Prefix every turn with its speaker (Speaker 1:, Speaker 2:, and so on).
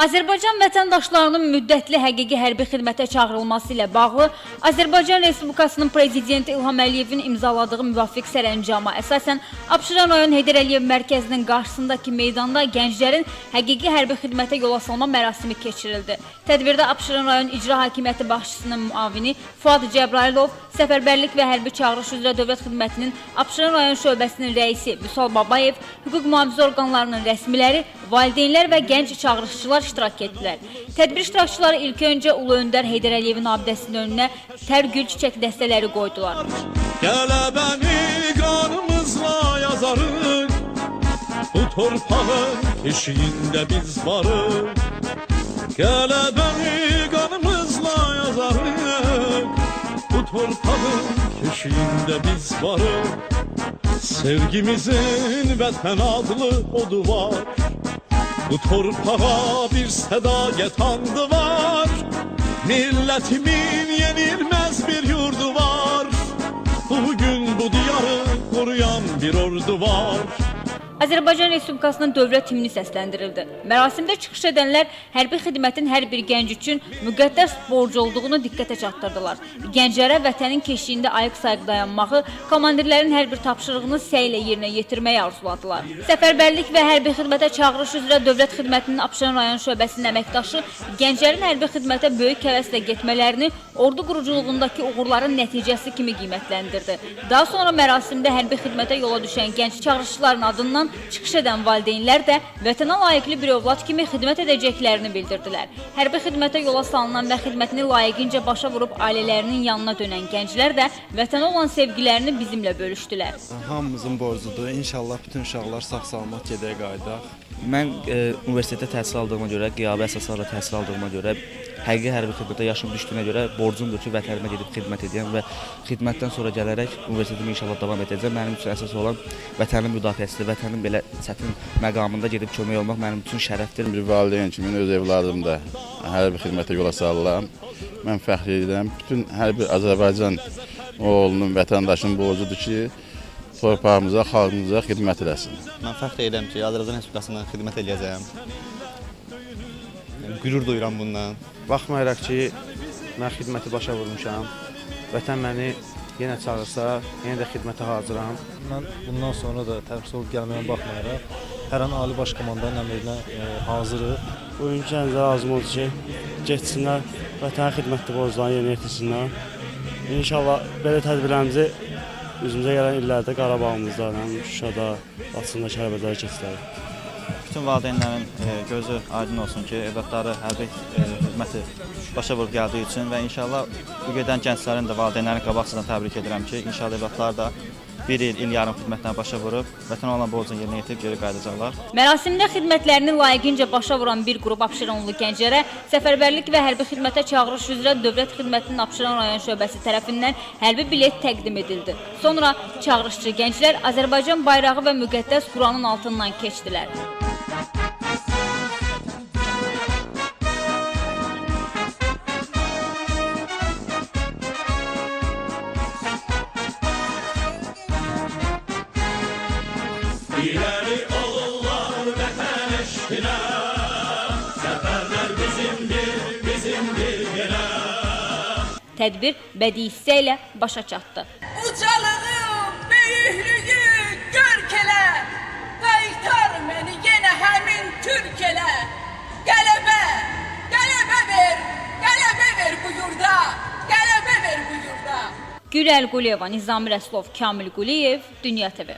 Speaker 1: Azərbaycan vətəndaşlarının müddətli həqiqi hərbi xidmətə çağırılması ilə bağlı Azərbaycan Respublikasının Prezidenti İlham Əliyevin imzaladığı müvafiq sərəncama əsasən Abşeron rayon Heydər Əliyev mərkəzinin qarşısındakı meydanda gənclərin həqiqi hərbi xidmətə yola salma mərasimi keçirildi. Tədbirdə Abşeron rayon İcra Hakimiyyəti başçısının müavini Fuad Cəbrayilov, Səfərbərlik və Hərbi Çağırış üzrə Dövlət Xidmətinin Abşeron rayon şöbəsinin rəisi Vüsal Babayev, hüquq mühafizə orqanlarının rəsmiləri, valideynlər və gənc çağırışçılar iştirak etdilər. Tədbir iştirakçıları ilk öncə Ulu Öndər Heydər Əliyevin abidəsinin önünə tər gül çiçək dəstələri qoydular.
Speaker 2: Qələbəni qanımızla yazarıq, bu torpağın eşiyində biz varıq. Qələbəni qanımızla yazarıq, bu torpağın eşiyində biz varıq. Sevgimizin vətən adlı odu var, bu torpağa bir sədaqət andı var. Milletimin yenilmez bir yurdu var, bugün bu diyarı koruyan bir ordu var.
Speaker 1: Azərbaycan Respublikasının dövlət himni səsləndirildi. Mərasimdə çıxış edənlər hərbi xidmətin hər bir gənc üçün müqəddəs borc olduğunu diqqətə çatdırdılar. Gənclərə vətənin keşiyində ayıq-sayıq dayanmağı, komandirlərin hər bir tapşırığını səylə yerinə yetirməyi arzuladılar. Səfərbərlik və hərbi xidmətə çağırış üzrə Dövlət Xidmətinin Abşeron rayon şöbəsinin əməkdaşı gənclərin hərbi xidmətə böyük həvəslə getmələrini ordu quruculuğundakı uğurların nəticəsi kimi qiymətləndirdi. Daha sonra mərasimdə hərbi xidmətə yola düşən gənc çağırışçıların adından çıxış edən valideynlər də vətənə layiqli bir övlad kimi xidmət edəcəklərini bildirdilər. Hərbi xidmətə yola salınan və xidmətini layiqincə başa vurub ailələrinin yanına dönən gənclər də vətənə olan sevgilərini bizimlə bölüşdülər.
Speaker 3: Hamımızın borcudur. İnşallah bütün uşaqlar sağ-salamat gedək qayıdaq.
Speaker 4: Mən universitetdə təhsil aldığıma görə, qiyabi əsaslarla təhsil aldığıma görə, həqiqi hərbi xidmətə yaşım düşdüyünə görə borcumdur ki, vətənimə gedib xidmət edəyəm və xidmətdən sonra gələrək universitetimi inşallah davam edəcəm. Mənim üçün əsas olan vətənin müdafiəsidir. Vətənin belə çətin məqamında gedib kömək olmaq mənim üçün şərəfdir.
Speaker 5: Bir valideyn kimi öz evladım da hərbi xidmətə yola salırlar. Mən fəxr edirəm. Bütün hər bir Azərbaycan oğlunun, vətəndaşının borcudur ki, torpağımıza, xalqımıza xidmət eləsin.
Speaker 6: Mən fəxr edirəm ki, Azərbaycan Respublikasına xidmət edəcəyəm. Qürur duyuram bundan.
Speaker 3: Baxmayaraq ki, mən xidməti başa vurmuşam. Vətən məni yenə çağırsa, yenə də xidmətə hazıram.
Speaker 7: Mən bundan sonra da tərəfsiz olub gəlməyən baxmayaraq, hər an Ali Baş Komandanın əmrinə hazırıq.
Speaker 8: Bugünkü gənclərə lazım oldu ki, getsinlər, vətənə xidmətli borclarını yerinə yetirsinlər. İnşallah belə tədbirlərimizi üzümüzə gələn illərdə Qarabağımızda, Şuşada, Laçında, Kəlbəcərdə keçirək.
Speaker 4: Bütün valideynlərin gözü aydın olsun ki, evlatları hərbi xidməti başa vurub gəldiyi üçün və inşallah bu gedən gənclərin də valideynlərin qabaqcadan təbrik edirəm ki, inşallah evlatlar da bir il yarım xidmətdən başa vurub, vətənə olan borcunu yerinə yetirib geri qayıdacaqlar.
Speaker 1: Mərasimdə xidmətlərini layiqincə başa vuran bir qrup Abşeronlu gənclərə Səfərbərlik və hərbi xidmətə çağırış üzrə Dövlət Xidmətinin Abşeron rayon şöbəsi tərəfindən hərbi bilet təqdim edildi. Sonra çağırışçı gənclər Azərbaycan bayrağı və müqəddəs Quranın altından keçdilər.
Speaker 2: İleri olurlar vətən eşqinə, səfərlər bizimdir yenə.
Speaker 1: Tədbir bədii hissə ilə başa çatdı.
Speaker 9: Ucalığı, böyüklüyü görk elə, qaytar məni yenə həmin Türk elə. Qələbə ver bu yurda, qələbə ver bu yurda.
Speaker 1: Gül Əlquliyeva, Nizami Rəsulov, Kamil Quliyev, Dünya TV.